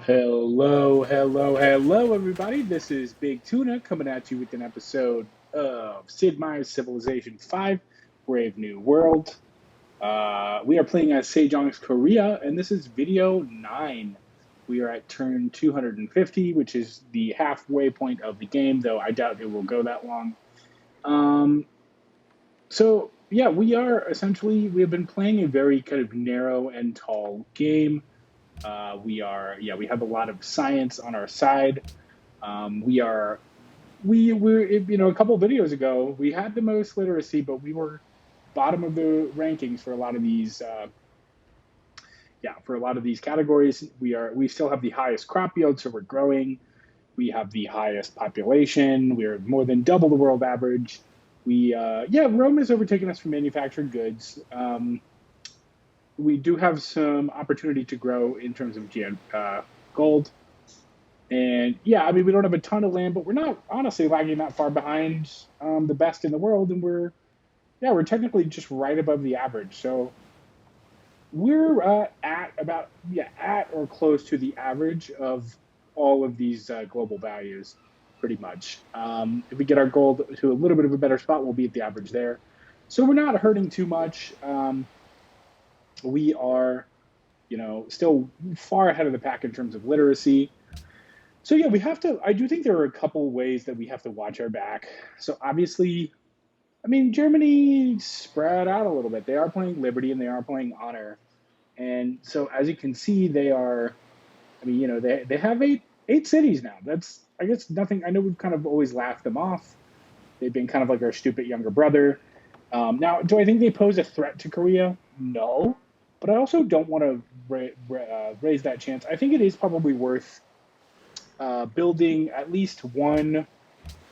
Hello, everybody. This is Big Tuna coming at you with an episode of Sid Meier's Civilization 5, Brave New World. We are playing as Sejong's Korea, and this is video 9. We are at turn 250, which is the halfway point of the game, though I doubt it will go that long. We have been playing a very kind of narrow and tall game. We have a lot of science on our side. A couple of videos ago, we had the most literacy, but we were bottom of the rankings for a lot of these. For a lot of these categories, we still have the highest crop yield, so we're growing. We have the highest population. We're more than double the world average. Rome has overtaken us for manufactured goods. We do have some opportunity to grow in terms of gold. And we don't have a ton of land, but we're not honestly lagging that far behind the best in the world. And we're technically just right above the average. So we're at or close to the average of all of these global values, pretty much. If we get our gold to a little bit of a better spot, we'll be at the average there. So we're not hurting too much. We are, still far ahead of the pack in terms of literacy. So I do think there are a couple ways that we have to watch our back. So obviously, Germany spread out a little bit. They are playing Liberty and they are playing Honor. And so as you can see, they have eight cities now. That's, I guess, nothing. I know we've kind of always laughed them off. They've been kind of like our stupid younger brother. Now, do I think they pose a threat to Korea? No. But I also don't want to raise that chance. I think it is probably worth building at least one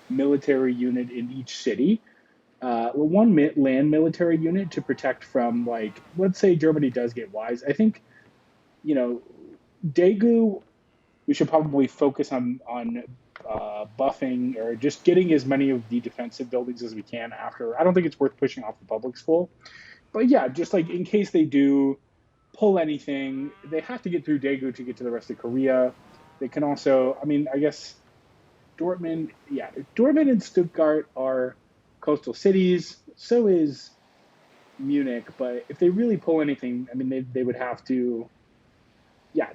military unit in each city. One land military unit to protect from, let's say Germany does get wise. I think, Daegu, we should probably focus on buffing or just getting as many of the defensive buildings as we can after. I don't think it's worth pushing off the public school. But just in case they do pull anything, they have to get through Daegu to get to the rest of Korea. They can also, I guess, Dortmund and Stuttgart are coastal cities. So is Munich. But if they really pull anything, they would have to.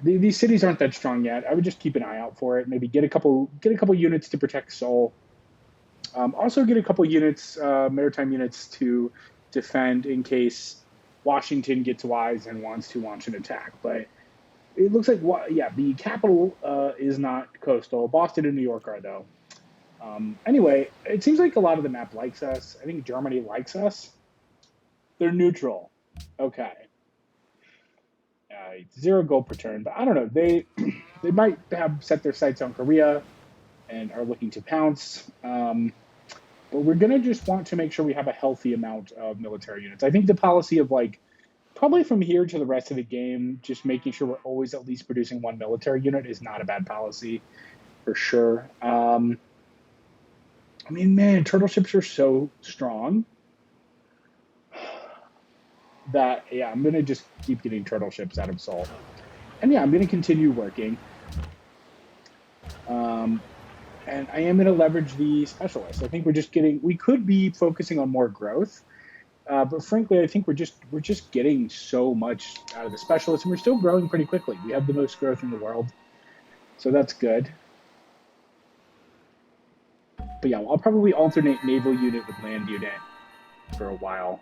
These cities aren't that strong yet. I would just keep an eye out for it. Maybe get a couple units to protect Seoul. Also get a couple units, maritime units, to defend in case Washington gets wise and wants to launch an attack. But it looks like the capital is not coastal. Boston and New York are, though. Anyway, it seems like a lot of the map likes us. I think Germany likes us. They're neutral. Okay. 0 gold per turn, but I don't know. They might have set their sights on Korea and are looking to pounce. But we're going to just want to make sure we have a healthy amount of military units. I think the policy of probably from here to the rest of the game, just making sure we're always at least producing one military unit is not a bad policy for sure. Turtle ships are so strong that, I'm going to just keep getting turtle ships out of Seoul. And I'm going to continue working. And I am going to leverage the specialists. I think we could be focusing on more growth. But frankly, I think we're just getting so much out of the specialists, and we're still growing pretty quickly. We have the most growth in the world. So that's good. But I'll probably alternate naval unit with land unit for a while.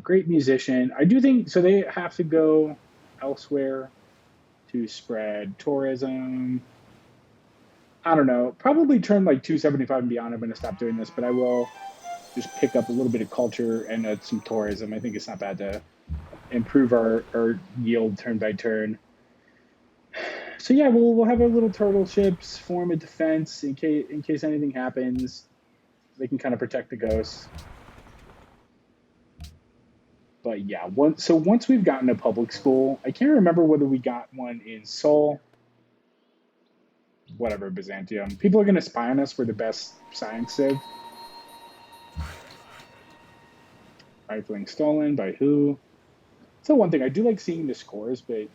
Great musician. I do think, so they have to go elsewhere to spread tourism. I don't know. Probably turn 275 and beyond. I'm going to stop doing this, but I will just pick up a little bit of culture and some tourism. I think it's not bad to improve our yield turn by turn. So we'll have our little turtle ships form a defense in case anything happens. They can kind of protect the ghosts. But once we've gotten a public school, I can't remember whether we got one in Seoul. Whatever, Byzantium. People are going to spy on us. We're the best science civ. Rifling stolen by who? So one thing, I do like seeing the scores, but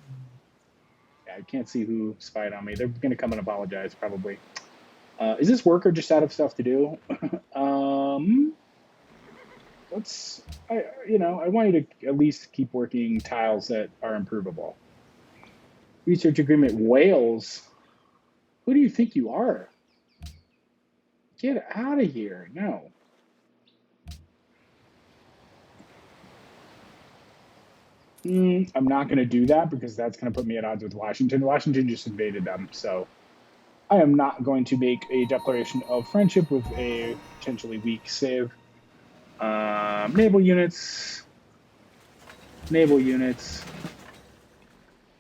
I can't see who spied on me. They're going to come and apologize, probably. Is this worker just out of stuff to do? I want you to at least keep working tiles that are improvable. Research agreement, Wales. Who do you think you are? Get out of here. No. I'm not going to do that because that's going to put me at odds with Washington. Washington just invaded them, so I am not going to make a declaration of friendship with a potentially weak Civ. Naval units.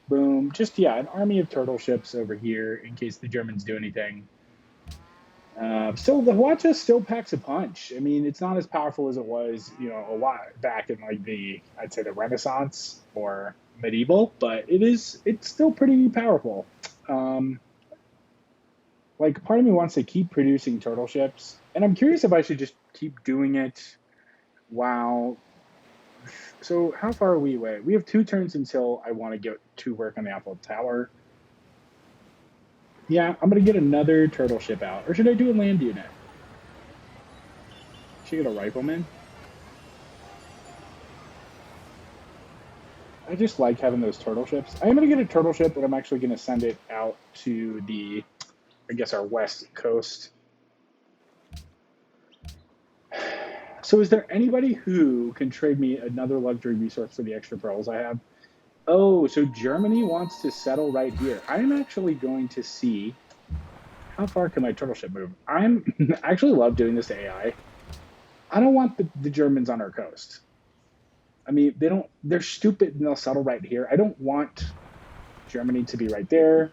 Boom. Just, an army of turtle ships over here in case the Germans do anything. So the Hwacha still packs a punch. I mean, it's not as powerful as it was, a while back in like I'd say the Renaissance or medieval, but it's still pretty powerful. Like part of me wants to keep producing turtle ships, and I'm curious if I should just keep doing it while. So how far are we away? We have 2 turns until I want to get to work on the Eiffel Tower. Yeah, I'm going to get another turtle ship out. Or should I do a land unit? Should I get a rifleman? I just like having those turtle ships. I am going to get a turtle ship, but I'm actually going to send it out to our west coast. So is there anybody who can trade me another luxury resource for the extra pearls I have? Oh, so Germany wants to settle right here. I'm actually going to see how far can my turtle ship move. I actually love doing this to AI. I don't want the Germans on our coast. I mean, they're stupid and they'll settle right here. I don't want Germany to be right there.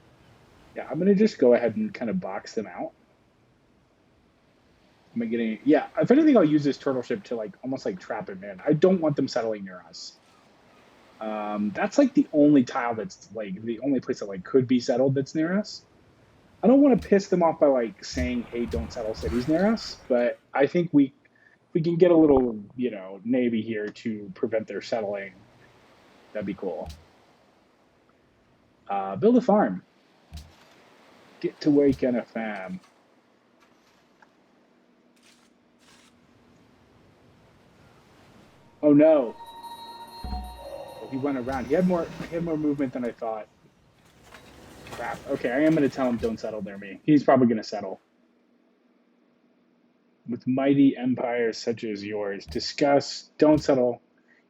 Yeah, I'm going to just go ahead and kind of box them out. If anything, I'll use this turtle ship to almost trap him in. I don't want them settling near us. That's the only tile that's the only place that could be settled that's near us. I don't want to piss them off by saying, hey, don't settle cities near us, but I think we can get a little, navy here to prevent their settling. That'd be cool. Build a farm. Get to work on a farm. Oh no. He went around. He had more movement than I thought. Crap. Okay, I am going to tell him don't settle near me. He's probably going to settle. With mighty empires such as yours, discuss, don't settle.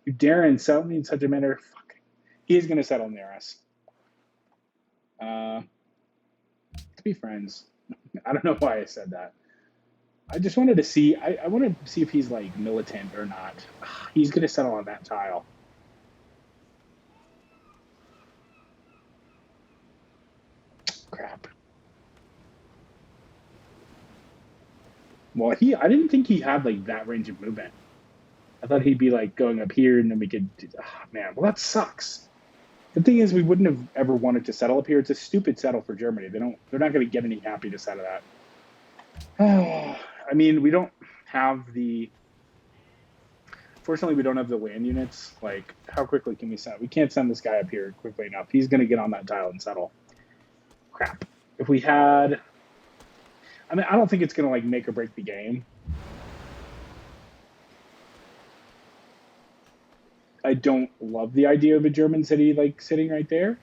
You dare insult me in such a manner? Fuck. He is going to settle near us. To be friends. I don't know why I said that. I just wanted to see. I want to see if he's militant or not. He's going to settle on that tile. Crap. Well, I didn't think he had that range of movement. I thought he'd be going up here and then we could. Man, well that sucks. The thing is, we wouldn't have ever wanted to settle up here. It's a stupid settle for Germany. They're not going to get any happiness out of that. I mean, we don't have fortunately, we don't have the land units. How quickly can we send? We can't send this guy up here quickly enough. He's going to get on that tile and settle. Crap. If we had... I mean, I don't think it's going to, make or break the game. I don't love the idea of a German city, sitting right there.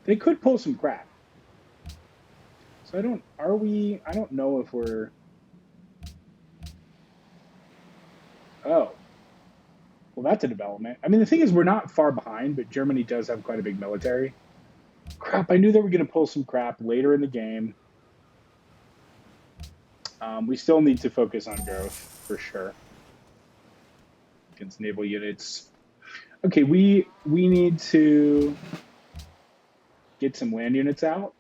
They could pull some crap. So I don't know if we're... Oh. Well, that's a development. I mean, the thing is, we're not far behind, but Germany does have quite a big military. Crap, I knew they were going to pull some crap later in the game. We still need to focus on growth, for sure. Against naval units. Okay, we need to get some land units out.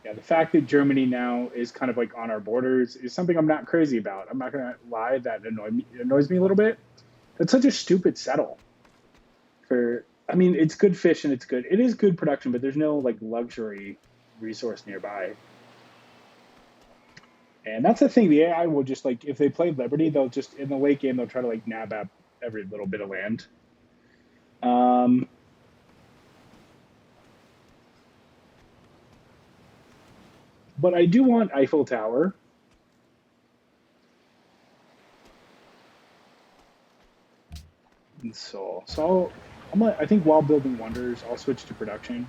Yeah, the fact that Germany now is kind of on our borders is something I'm not crazy about. I'm not going to lie, that annoys me a little bit. That's such a stupid settle. I mean, it's good fish and it is good production, but there's no luxury resource nearby. And that's the thing, the AI will just if they play Liberty, they'll just, in the late game, they'll try to nab up every little bit of land. But I do want Eiffel Tower. And so I think while building wonders, I'll switch to production.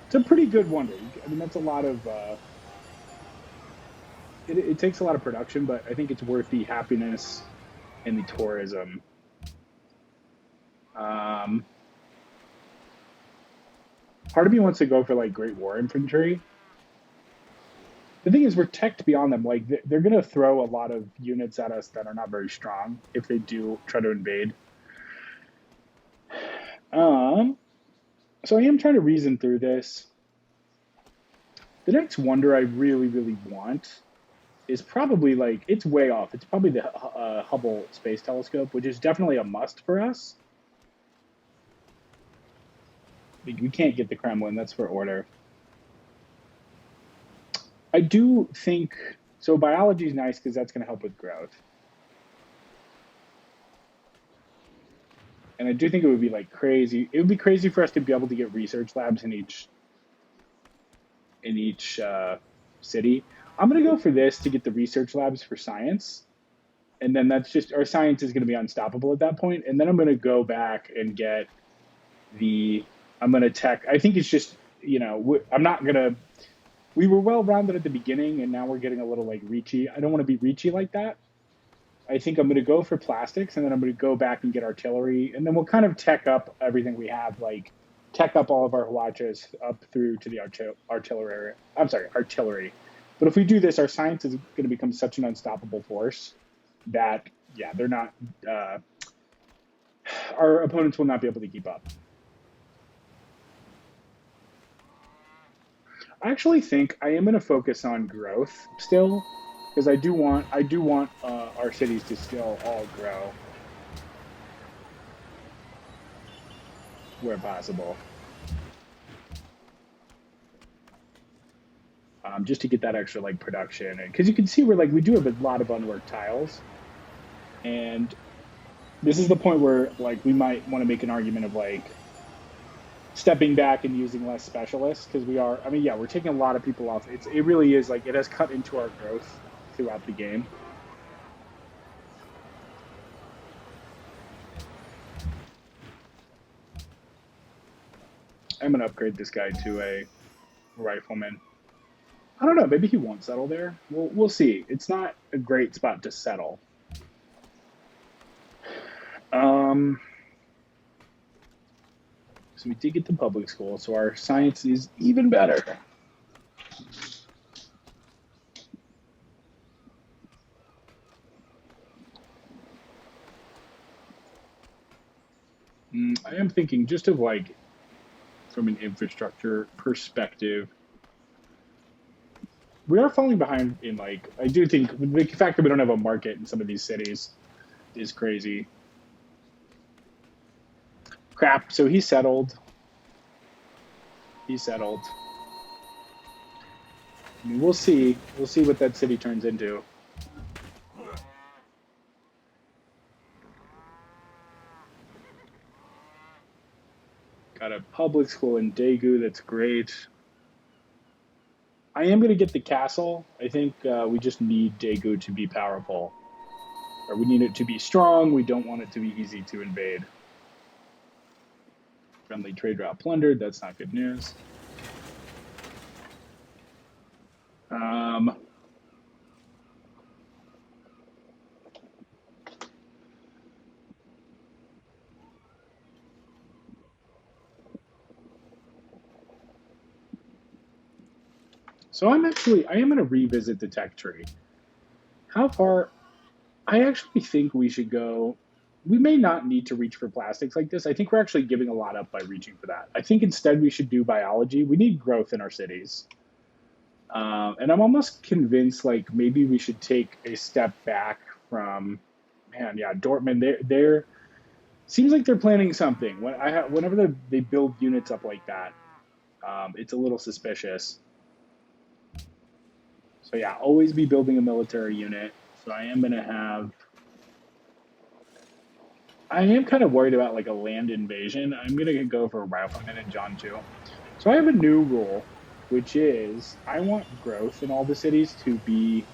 It's a pretty good wonder. I mean, that's a lot of. It takes a lot of production, but I think it's worth the happiness and the tourism. Part of me wants to go for like Great War Infantry. The thing is, we're teched beyond them. Like they're going to throw a lot of units at us that are not very strong if they do try to invade. So I am trying to reason through this. The next wonder I really, really want is probably like, it's way off. It's probably the Hubble Space Telescope, which is definitely a must for us. We can't get the Kremlin, that's for order. I do think, so biology is nice because that's going to help with growth. And I do think it would be like crazy. It would be crazy for us to be able to get research labs in each city. I'm going to go for this to get the research labs for science. And then that's just, our science is going to be unstoppable at that point. And then I'm going to go back and get I'm going to tech. I think it's just, I'm not going to, we were well-rounded at the beginning and now we're getting a little like reachy. I don't want to be reachy like that. I think I'm going to go for plastics and then I'm going to go back and get artillery. And then we'll kind of tech up everything we have, like tech up all of our watches up through to the artillery. But if we do this, our science is going to become such an unstoppable force that, yeah, they're not, our opponents will not be able to keep up. I actually think I am going to focus on growth still, because I do want our cities to still all grow where possible. Just to get that extra like production, and because you can see we do have a lot of unworked tiles, and this is the point where like we might want to make an argument of like stepping back and using less specialists, because we're taking a lot of people off. It really is like it has cut into our growth throughout the game. I'm going to upgrade this guy to a rifleman. I don't know, maybe he won't settle there. We'll see. It's not a great spot to settle. So we did get to public school, so our science is even better. I am thinking just of like, from an infrastructure perspective, we are falling behind in like, I do think the fact that we don't have a market in some of these cities is crazy. Crap, so he settled. I mean, we'll see what that city turns into. Got a public school in Daegu, that's great. I am going to get the castle. I think we just need Daegu to be powerful. Or we need it to be strong. We don't want it to be easy to invade. Friendly trade route plundered. That's not good news. So I am going to revisit the tech tree. How far? I actually think we should go. We may not need to reach for plastics like this. I think we're actually giving a lot up by reaching for that. I think instead we should do biology. We need growth in our cities. And I'm almost convinced like maybe we should take a step back from, Dortmund. They're seems like they're planning something. Whenever they build units up like that, it's a little suspicious. So yeah, always be building a military unit. So I am kind of worried about like a land invasion. I'm gonna go for a rifleman and John too. So I have a new rule. which is I want growth in all the cities to be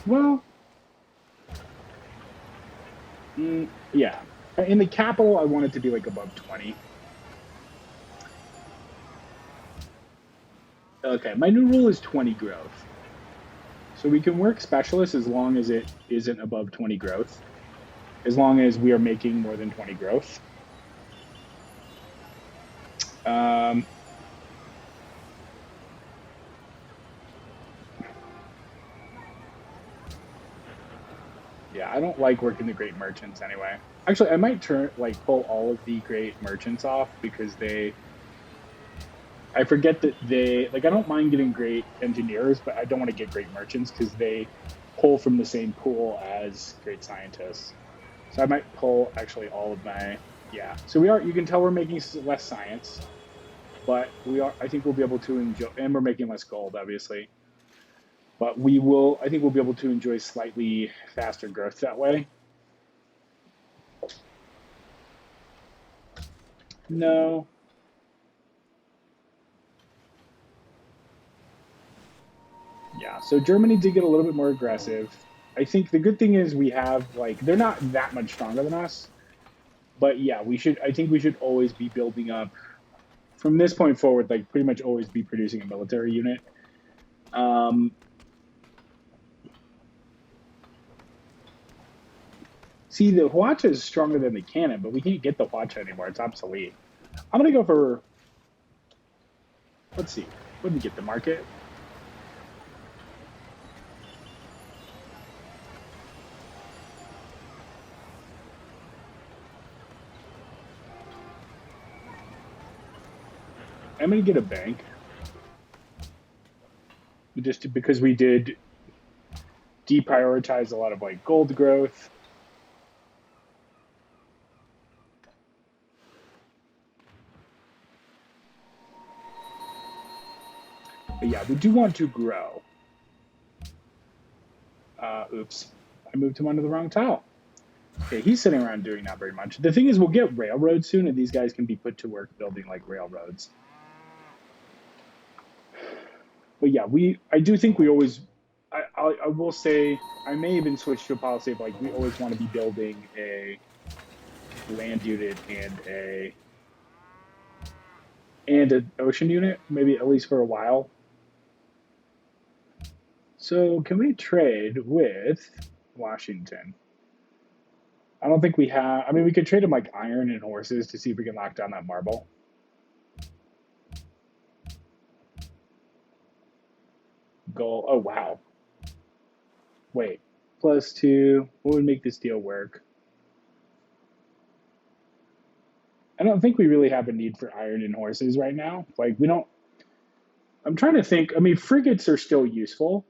well. Yeah, in the capital, I want it to be like above 20. Okay, my new rule is 20 growth. So we can work specialists as long as it isn't above 20 growth, as long as we are making more than 20 growth. Yeah, I don't like working the great merchants anyway. Actually, I might pull all of the great merchants off because I forget that I don't mind getting great engineers, but I don't want to get great merchants because they pull from the same pool as great scientists. So I might pull actually all of my, yeah. So you can tell we're making less science, but I think we'll be able to enjoy, and we're making less gold, obviously. But I think we'll be able to enjoy slightly faster growth that way. No. Yeah, so Germany did get a little bit more aggressive. I think the good thing is we have, they're not that much stronger than us. But yeah, I think we should always be building up, from this point forward, pretty much always be producing a military unit. See, the Hwacha is stronger than the cannon, but we can't get the Hwacha anymore. It's obsolete. I'm going to go for, let's see, what did we get, the market? I'm going to get a bank. Just because we did deprioritize a lot of gold growth. But yeah, we do want to grow. Oops, I moved him onto the wrong tile. Okay, he's sitting around doing not very much. The thing is, we'll get railroads soon, and these guys can be put to work building railroads. But yeah, I do think we always. I will say I may even switch to a policy of we always want to be building a land unit and an ocean unit, maybe at least for a while. So can we trade with Washington? I don't think we have. I mean, we could trade them iron and horses to see if we can lock down that marble. Goal. Oh, wow. Wait. +2. What would make this deal work? I don't think we really have a need for iron and horses right now. We don't. I'm trying to think. I mean, frigates are still useful.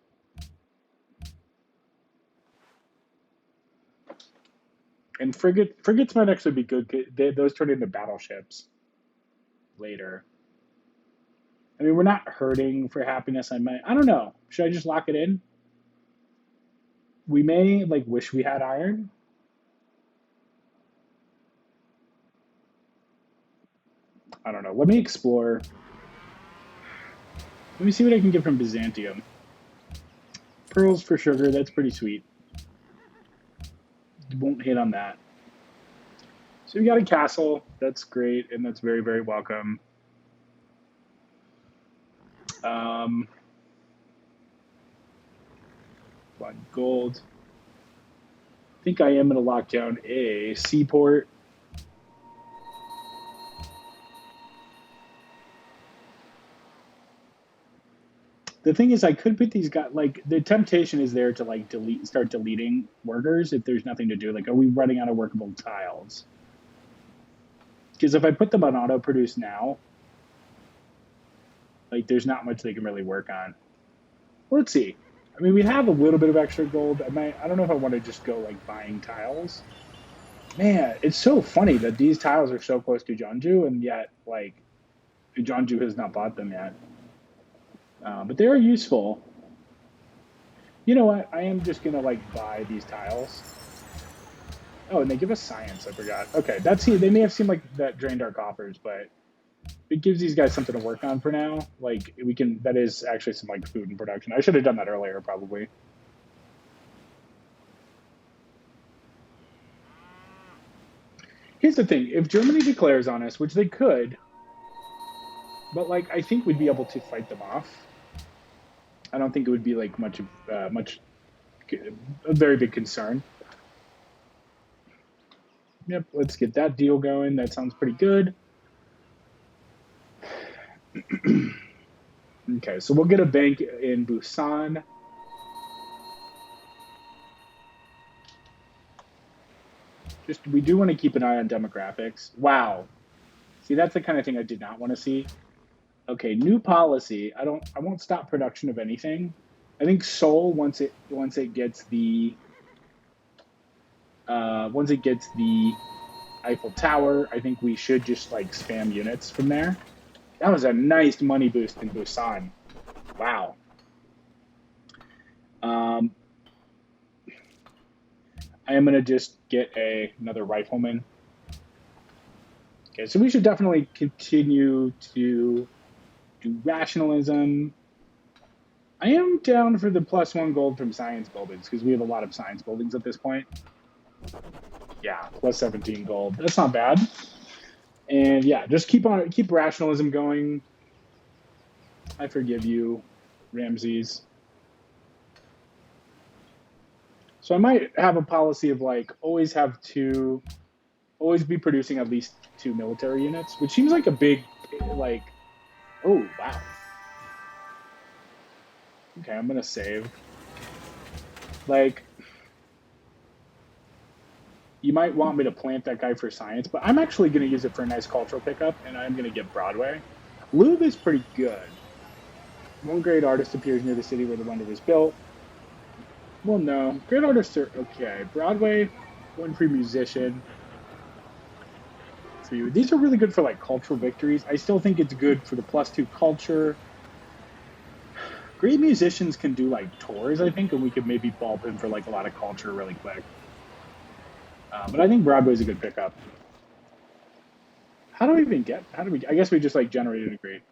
And frigates might actually be good. Those turn into battleships later. I mean, we're not hurting for happiness. I don't know. Should I just lock it in? We may wish we had iron. I don't know. Let me explore. Let me see what I can get from Byzantium. Pearls for sugar. That's pretty sweet. Won't hit on that. So we got a castle. That's great, and that's very, very welcome. One gold. I think I am going to lock down a seaport. The thing is, I could put these guys, the temptation is there to start deleting workers if there's nothing to do. Are we running out of workable tiles? Because if I put them on auto produce now, there's not much they can really work on. Let's see. I mean, we have a little bit of extra gold. I don't know if I want to just go buying tiles. Man, it's so funny that these tiles are so close to Jeonju, and yet Jeonju has not bought them yet. But they are useful. You know what? I am just gonna buy these tiles. Oh, and they give us science. I forgot. Okay, that's they may have seemed like that drained our coffers, but it gives these guys something to work on for now. Like we can. That is actually some like food and production. I should have done that earlier, probably. Here's the thing: if Germany declares on us, which they could, but like I think we'd be able to fight them off. I don't think it would be like much a very big concern. Yep, let's get that deal going. That sounds pretty good. Okay, so we'll get a bank in Busan. Just we do want to keep an eye on demographics. Wow. See, that's the kind of thing I did not want to see. Okay, new policy. I won't stop production of anything. I think Seoul once it gets the Eiffel Tower, I think we should just like spam units from there. That was a nice money boost in Busan. Wow. I am gonna just get another rifleman. Okay, so we should definitely continue to do rationalism. I am down for the +1 gold from science buildings because we have a lot of science buildings at this point. Yeah, +17 gold. That's not bad. And yeah, just keep rationalism going. I forgive you, Ramses. So I might have a policy of like always be producing at least 2 military units, which seems like a big like. Oh wow. Okay, I'm gonna save. Like, you might want me to plant that guy for science, but I'm actually gonna use it for a nice cultural pickup, and I'm gonna get Broadway. Louvre is pretty good. One great artist appears near the city where the wonder was built. Well, no. Great artists are okay. Broadway, one free musician. For you. These are really good for like cultural victories. I still think it's good for the +2 culture. Great musicians can do like tours, I think, and we could maybe bulb him for like a lot of culture really quick. But I think Broadway's a good pickup. How do we? I guess we just like generated a great.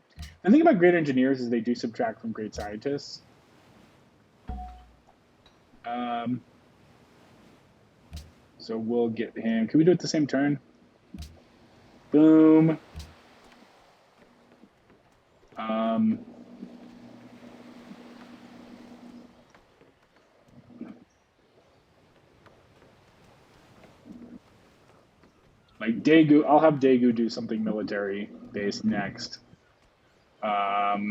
The thing about great engineers is they do subtract from great scientists. So we'll get him. Can we do it the same turn? Boom. Like Daegu, I'll have Daegu do something military based next. I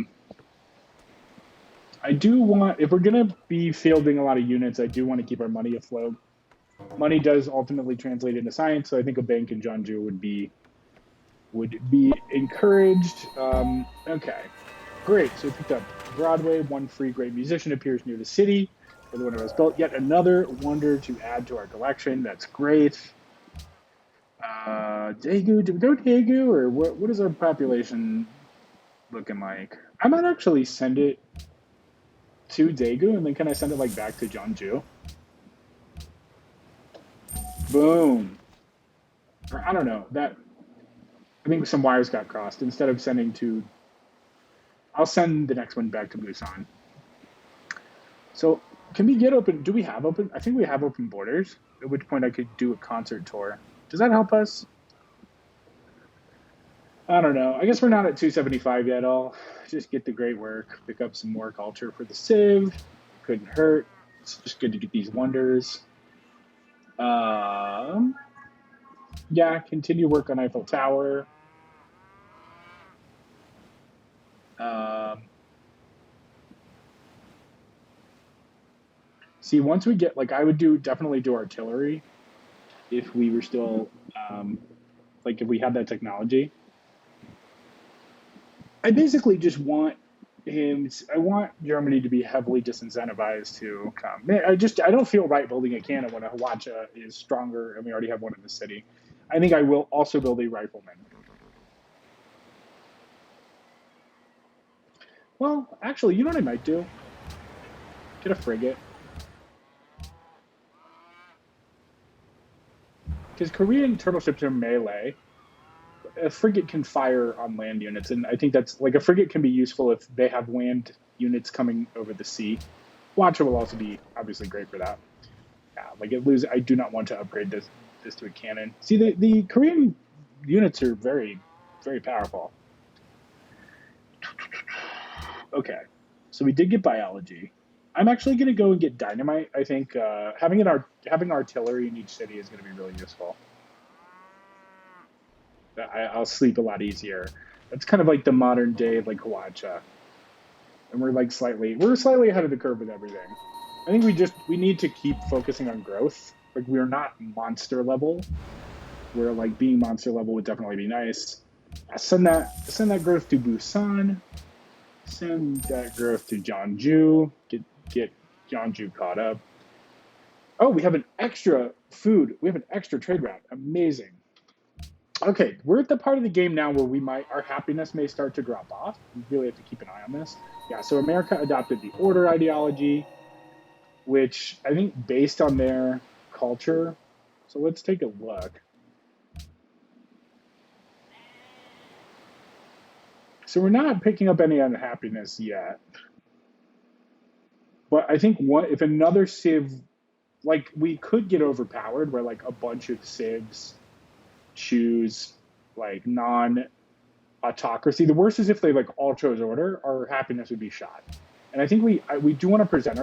do want, if we're gonna be fielding a lot of units, I do want to keep our money afloat. Money does ultimately translate into science, so I think a bank in Jeonju would be encouraged. Okay, great. So we picked up Broadway. One free great musician appears near the city where the wonder was built. Yet another wonder to add to our collection. That's great. Daegu, do we go Daegu, or what is our population looking like? I might actually send it to Daegu, and then can I send it like back to Jeonju? Boom. Or I don't know. I think some wires got crossed. Instead of sending to, I'll send the next one back to Busan. So can we get open? Do we have open? I think we have open borders. At which point I could do a concert tour. Does that help us? I don't know. I guess we're not at 275 yet. I'll just get the great work, pick up some more culture for the Civ. Couldn't hurt. It's just good to get these wonders. Yeah, continue work on Eiffel Tower. See, once we get, like, I would definitely do artillery if we were still, like, if we had that technology. I basically just want I want Germany to be heavily disincentivized to come. Man, I don't feel right building a cannon when a Hawacha is stronger and we already have one in the city. I think I will also build a rifleman. Well, actually, you know what I might do? Get a frigate. because Korean turtle ships are melee. A frigate can fire on land units, and I think that's like a frigate can be useful if they have land units coming over the sea. Watcher will also be obviously great for that. Yeah, like it lose. I do not want to upgrade this to a cannon. See, the Korean units are very, very powerful. Okay, so we did get biology. I'm actually going to go and get dynamite. I think having artillery in each city is going to be really useful. I'll sleep a lot easier. That's kind of like the modern day like Kawacha, and we're slightly ahead of the curve with everything. I think we need to keep focusing on growth. Like we're not monster level. Where like being monster level would definitely be nice. Send that growth to Busan. Send that growth to Jeonju. Get Jeonju caught up. Oh, we have an extra food. We have an extra trade route. Amazing. Okay, we're at the part of the game now where our happiness may start to drop off. We really have to keep an eye on this. Yeah, so America adopted the order ideology, which I think based on their culture. So let's take a look. So we're not picking up any unhappiness yet. But I think if another Civ, like we could get overpowered where like a bunch of Civs choose like non-autocracy. The worst is if they like all chose order, our happiness would be shot. And I think we do want to present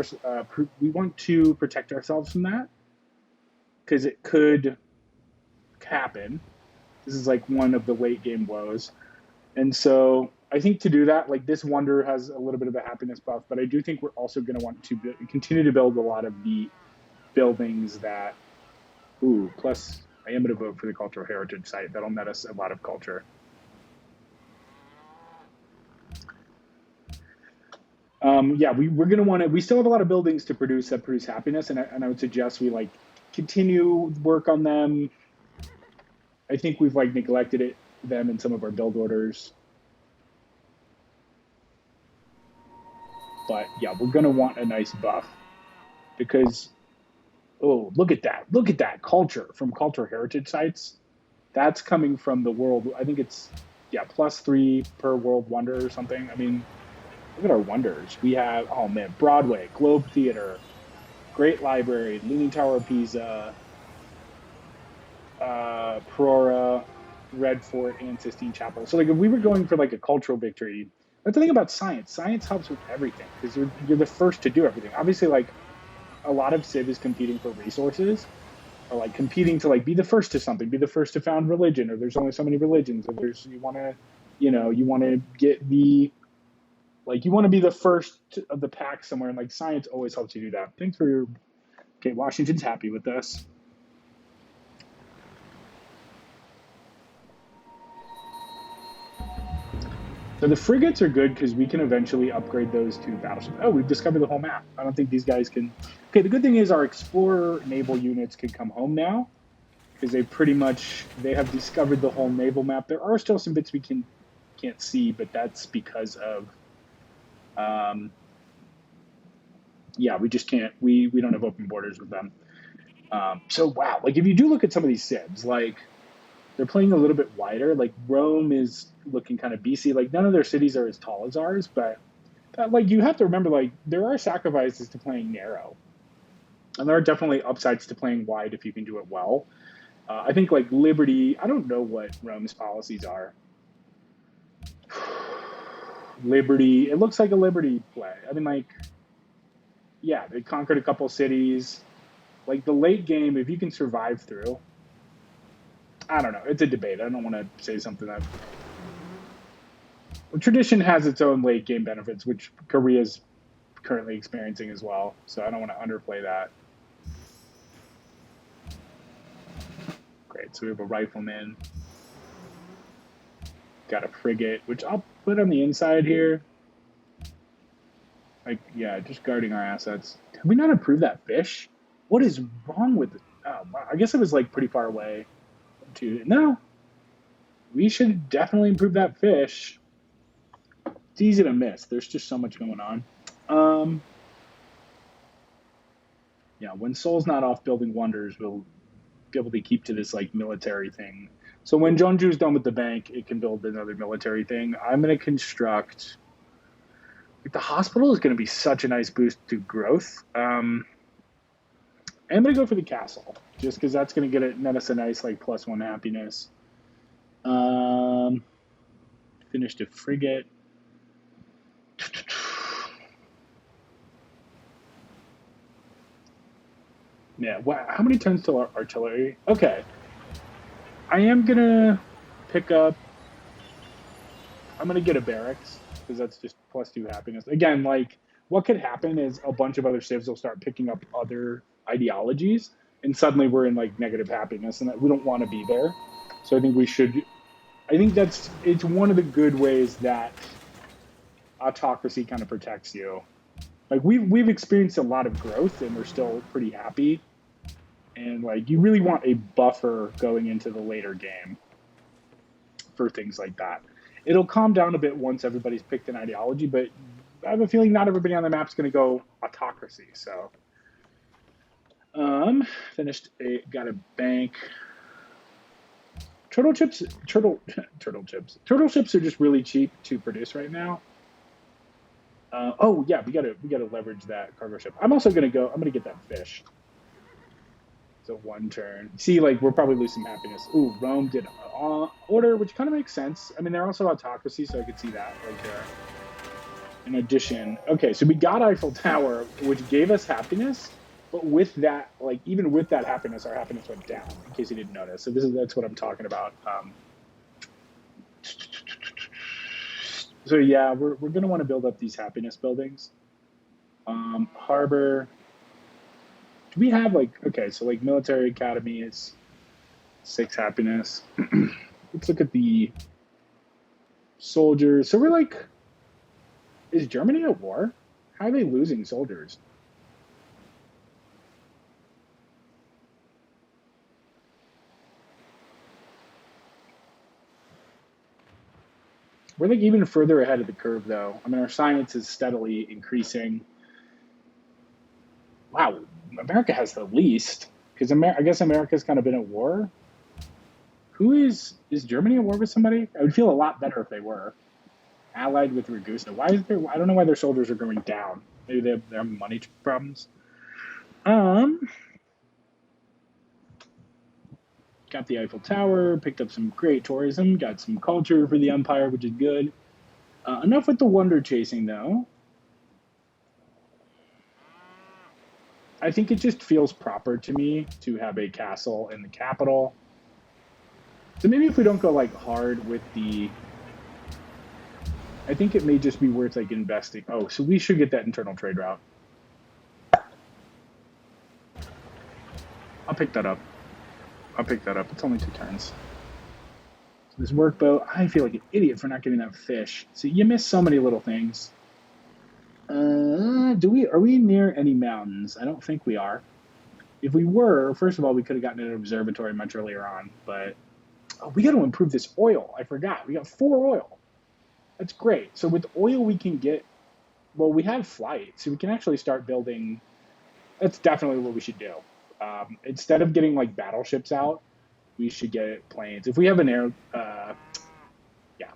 we want to protect ourselves from that because it could happen. This is like one of the late game woes. And so I think to do that, like this wonder has a little bit of a happiness buff, but I do think we're also going to want to continue to build a lot of the buildings that, plus I am going to vote for the cultural heritage site. That'll net us a lot of culture. Yeah, we're going to want to, we still have a lot of buildings to produce that produce happiness. And I would suggest we like continue work on them. I think we've like neglected them in some of our build orders. But yeah, we're going to want a nice buff because, look at that culture from cultural heritage sites. That's coming from the world. I think it's, +3 per world wonder or something. I mean, look at our wonders. We have, Broadway, Globe Theater, Great Library, Leaning Tower of Pisa, Prora, Red Fort, and Sistine Chapel. So like if we were going for like a cultural victory, that's the thing about science. Science helps with everything because you're the first to do everything. Obviously, like a lot of Civ is competing for resources, or like competing to like be the first to something, be the first to found religion, or there's only so many religions, or you want to get the, like you want to be the first of the pack somewhere, and like science always helps you do that. Thanks for your, okay, Washington's happy with us. So the frigates are good because we can eventually upgrade those to battleships. Oh, we've discovered the whole map. I don't think these guys can. Okay, the good thing is our explorer naval units can come home now because they have discovered the whole naval map. There are still some bits we can't see, but that's because of, we just can't. We don't have open borders with them. So wow, like if you do look at some of these Civs, like they're playing a little bit wider. Like Rome is looking kind of BC. Like none of their cities are as tall as ours, but like you have to remember, like there are sacrifices to playing narrow, and there are definitely upsides to playing wide if you can do it well. I think like Liberty. I don't know what Rome's policies are. Liberty. It looks like a Liberty play. I mean, like, yeah, they conquered a couple cities. Like the late game, if you can survive through. I don't know. It's a debate. I don't want to say something that... Well, tradition has its own late game benefits, which Korea's currently experiencing as well. So I don't want to underplay that. Great. So we have a rifleman. Got a frigate, which I'll put on the inside here. Like, yeah, just guarding our assets. Have we not improved that fish? What is wrong with it? Oh, I guess it was like pretty far away. No, we should definitely improve that fish. It's easy to miss. There's just so much going on. Yeah, when Soul's not off building wonders, we'll be able to keep to this like military thing. So when Jeonju's done with the bank, it can build another military thing. I'm going to construct. Like, the hospital is going to be such a nice boost to growth. I'm going to go for the castle, just because that's going to net us a nice like +1 happiness. Finished a frigate. Yeah, wow. How many turns till artillery? Okay. I am going to pick up... I'm going to get a barracks, because that's just +2 happiness. Again, like, what could happen is a bunch of other civs will start picking up other ideologies, and suddenly we're in, like, negative happiness, and we don't want to be there. So I think we should... I think it's one of the good ways that autocracy kind of protects you. Like, we've experienced a lot of growth, and we're still pretty happy. And, like, you really want a buffer going into the later game for things like that. It'll calm down a bit once everybody's picked an ideology, but I have a feeling not everybody on the map's going to go autocracy. So, got a bank. Turtle chips are just really cheap to produce right now. Oh yeah, we gotta leverage that cargo ship. I'm also gonna get that fish. So 1 turn. See, like, we're probably losing happiness. Ooh, Rome did order, which kind of makes sense. I mean, they're also autocracy, so I could see that right there. In addition, okay, so we got Eiffel Tower, which gave us happiness, but with that, like, even with that happiness, our happiness went down, in case you didn't notice. So that's what I'm talking about. So yeah, we're gonna want to build up these happiness buildings. Harbor. Do we have, like, okay, so, like, military academy is 6 happiness. Let's look at the soldiers. So we're like, is Germany at war? How are they losing soldiers? We're, like, even further ahead of the curve, though. I mean, our science is steadily increasing. Wow, America has the least, because I guess America's kind of been at war. Is Germany at war with somebody? I would feel a lot better if they were allied with Ragusa. Why is there? I don't know why their soldiers are going down. Maybe they have money problems. Got the Eiffel Tower. Picked up some great tourism. Got some culture for the empire, which is good. Enough with the wonder chasing, though. I think it just feels proper to me to have a castle in the capital. So maybe if we don't go, like, hard with the... I think it may just be worth, like, investing. Oh, so we should get that internal trade route. I'll pick that up. It's only 2 turns. So this workboat, I feel like an idiot for not getting that fish. So you miss so many little things. Are we near any mountains? I don't think we are. If we were, first of all, we could have gotten an observatory much earlier on, but we got to improve this oil. I forgot. We got 4 oil. That's great. So with oil, we can get, well, we have flight, so we can actually start building. That's definitely what we should do. Instead of getting, like, battleships out, we should get planes. If we have an air,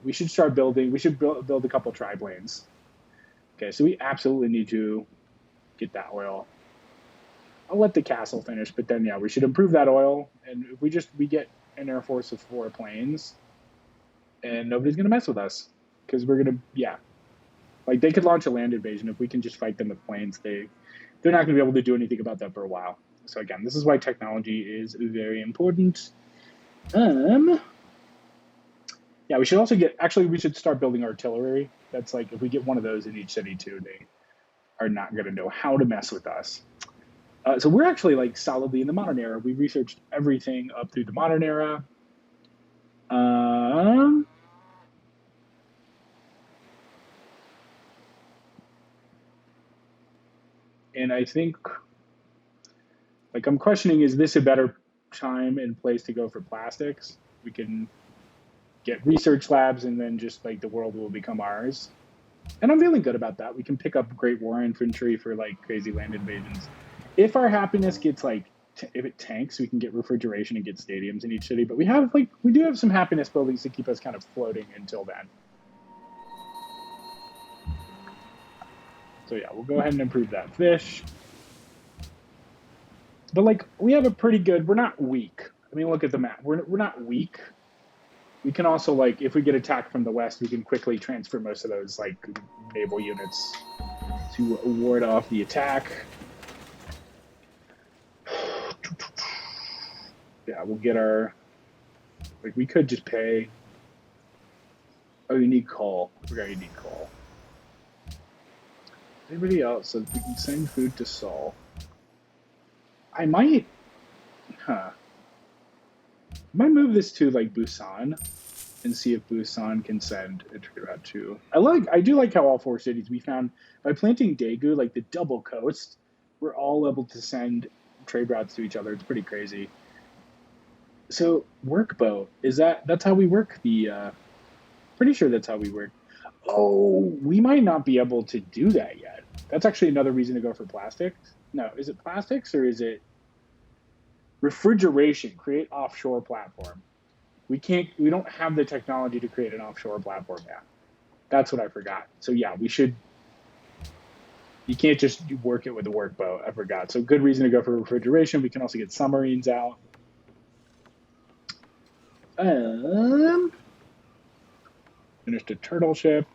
we should start building. We should build a couple triplanes. Okay, so we absolutely need to get that oil. I'll let the castle finish, but then, yeah, we should improve that oil. And if we get an air force of 4 planes, and nobody's going to mess with us. Because we're going to, like, they could launch a land invasion. If we can just fight them with planes, they're not going to be able to do anything about that for a while. So, again, this is why technology is very important. Yeah, we should also we should start building artillery. That's like, if we get one of those in each city too, they are not going to know how to mess with us. So we're actually, like, solidly in the modern era. We researched everything up through the modern era. And I think, like, I'm questioning, is this a better time and place to go for plastics? We can get research labs, and then just, like, the world will become ours. And I'm feeling good about that. We can pick up great war infantry for, like, crazy land invasions. If our happiness gets, like, if it tanks, we can get refrigeration and get stadiums in each city. But we do have some happiness buildings to keep us kind of floating until then. So yeah, we'll go ahead and improve that fish. But like, we have a pretty good. We're not weak. I mean, look at the map. We're not weak. We can also, like, if we get attacked from the west, we can quickly transfer most of those, like, naval units to ward off the attack. Yeah, we'll get our, like, we could just pay. Oh, you need coal. I forgot you need coal. Anybody else? So we can send food to Seoul. I might move this to, like, Busan and see if Busan can send a trade route to. I do like how all 4 cities we found by planting Daegu, like the double coast, we're all able to send trade routes to each other. It's pretty crazy. So workboat, that's how we work the pretty sure that's how we work. Oh, we might not be able to do that yet. That's actually another reason to go for plastics. No, is it plastics or is it refrigeration? Create offshore platform. We don't have the technology to create an offshore platform yet. That's what I forgot. So yeah, you can't just work it with the workboat. I forgot. So good reason to go for refrigeration. We can also get submarines out. Finished a turtle ship.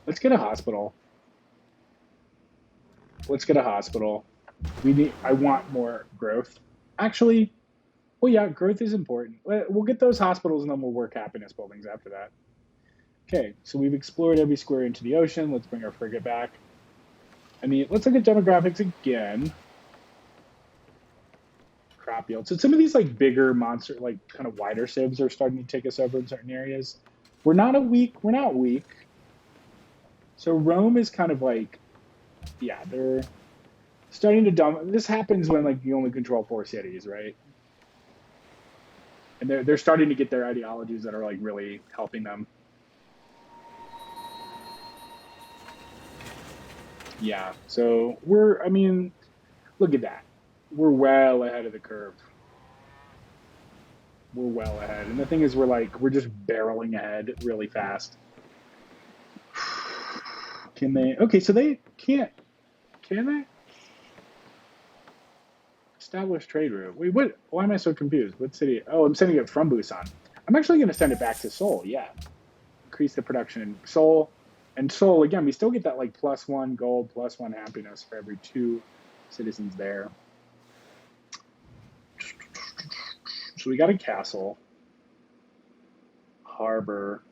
Let's get a hospital. I want more growth. Actually, well, yeah, growth is important. We'll get those hospitals and then we'll work happiness buildings after that. Okay, so we've explored every square into the ocean. Let's bring our frigate back. I mean, let's look at demographics again. Crop yield. So some of these like bigger monster, like kind of wider civs are starting to take us over in certain areas. We're not weak. So Rome is kind of like, yeah, they're starting to dominate. This happens when like you only control 4 cities, right? And they're starting to get their ideologies that are like really helping them. Yeah, so look at that. We're well ahead of the curve. We're well ahead. And the thing is, we're just barreling ahead really fast. Can they? Okay, so they can't. Can they? Establish trade route. Wait, what? Why am I so confused? What city? Oh, I'm sending it from Busan. I'm actually going to send it back to Seoul. Yeah. Increase the production in Seoul. And Seoul, again, we still get that like +1 gold, +1 happiness for every 2 citizens there. So we got a castle, harbor,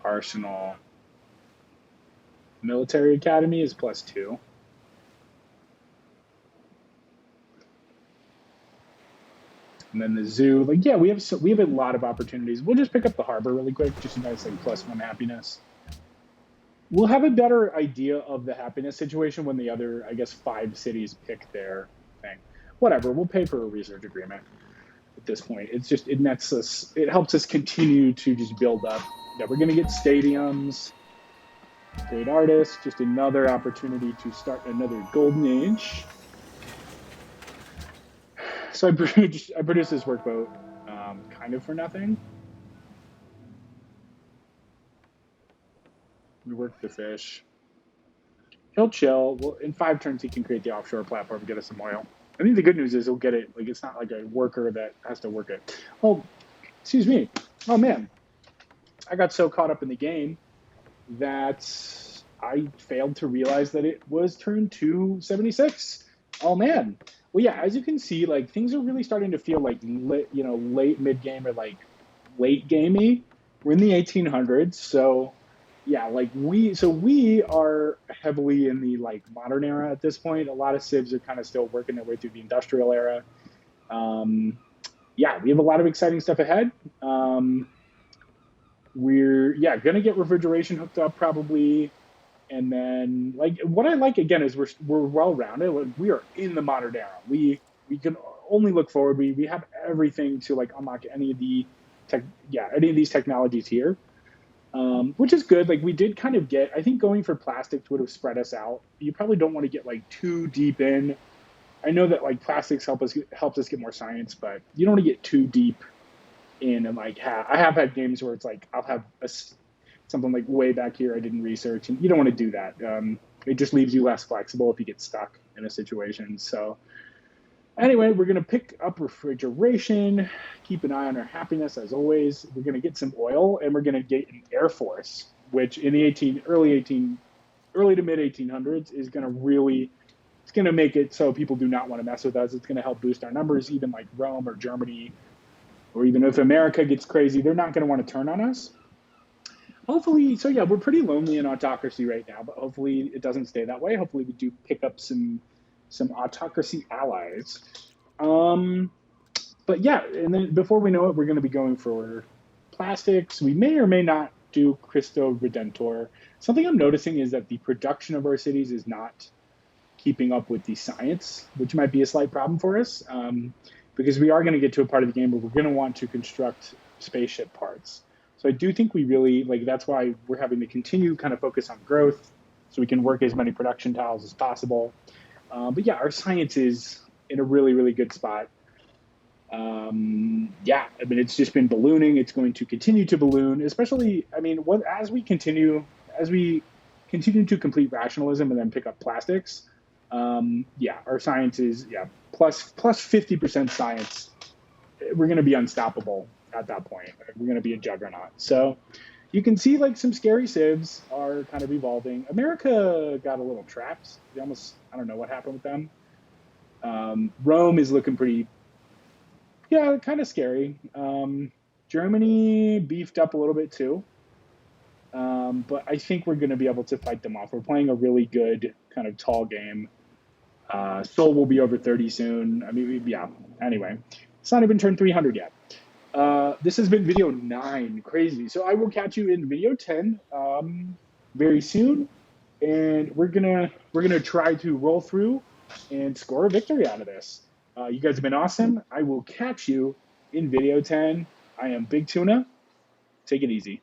arsenal, military academy is +2. And then the zoo, like, yeah, we have a lot of opportunities. We'll just pick up the harbor really quick, just a nice like +1 happiness. We'll have a better idea of the happiness situation when the other, I guess, 5 cities pick their thing. Whatever, we'll pay for a research agreement at this point. It's just, it nets us, it helps us continue to just build up. Yeah, we're going to get stadiums, great artists, just another opportunity to start another golden age. So I produced this workboat kind of for nothing. We work the fish. He'll chill. Well, in 5 turns, he can create the offshore platform and get us some oil. I think the good news is he'll get it. Like, it's not like a worker that has to work it. Oh, excuse me. Oh, man. I got so caught up in the game that I failed to realize that it was turn 276. Oh, man. Well, yeah, as you can see, like, things are really starting to feel like, late mid-game or, like, late gamey. We're in the 1800s, so, yeah, like, we are heavily in the, like, modern era at this point. A lot of civs are kind of still working their way through the industrial era. Yeah, we have a lot of exciting stuff ahead. We're, going to get refrigeration hooked up probably. And then, like, what I like again is we're well-rounded. We are in the modern era. We can only look forward. We have everything to like unlock any of these technologies here. which is good. Like we did kind of get, I think going for plastics would have spread us out. You probably don't want to get like too deep in. I know that like plastics helps us get more science, but you don't want to get too deep in and like I have had games where it's like I'll have something like way back here I didn't research, and you don't want to do that. It just leaves you less flexible if you get stuck in a situation. So anyway, we're going to pick up refrigeration, keep an eye on our happiness as always. We're going to get some oil, and we're going to get an air force, which in the early to mid 1800s is going to really, it's going to make it so people do not want to mess with us. It's going to help boost our numbers. Even like Rome or Germany, or even if America gets crazy, they're not going to want to turn on us. Hopefully, so yeah, we're pretty lonely in autocracy right now, but hopefully it doesn't stay that way. Hopefully we do pick up some autocracy allies. But yeah, and then before we know it, we're going to be going for plastics. We may or may not do Cristo Redentor. Something I'm noticing is that the production of our cities is not keeping up with the science, which might be a slight problem for us, because we are going to get to a part of the game where we're going to want to construct spaceship parts. So I do think we really, like, that's why we're having to continue kind of focus on growth so we can work as many production tiles as possible. But yeah, our science is in a really, really good spot. Yeah, I mean, it's just been ballooning. It's going to continue to balloon, especially, I mean, as we continue to complete rationalism and then pick up plastics. Yeah, our science is, plus 50% science. We're going to be unstoppable at that point. We're going to be a juggernaut. So you can see like some scary civs are kind of evolving. America got a little trapped. They almost, I don't know what happened with them. Rome is looking pretty, kind of scary. Germany beefed up a little bit too. But I think we're going to be able to fight them off. We're playing a really good kind of tall game. Seoul will be over 30 soon. I mean, yeah. Anyway, it's not even turned 300 yet. This has been video 9. Crazy. So I will catch you in video 10 very soon, and we're gonna try to roll through and score a victory out of this. You guys have been awesome. I will catch you in video 10. I am Big Tuna. Take it easy.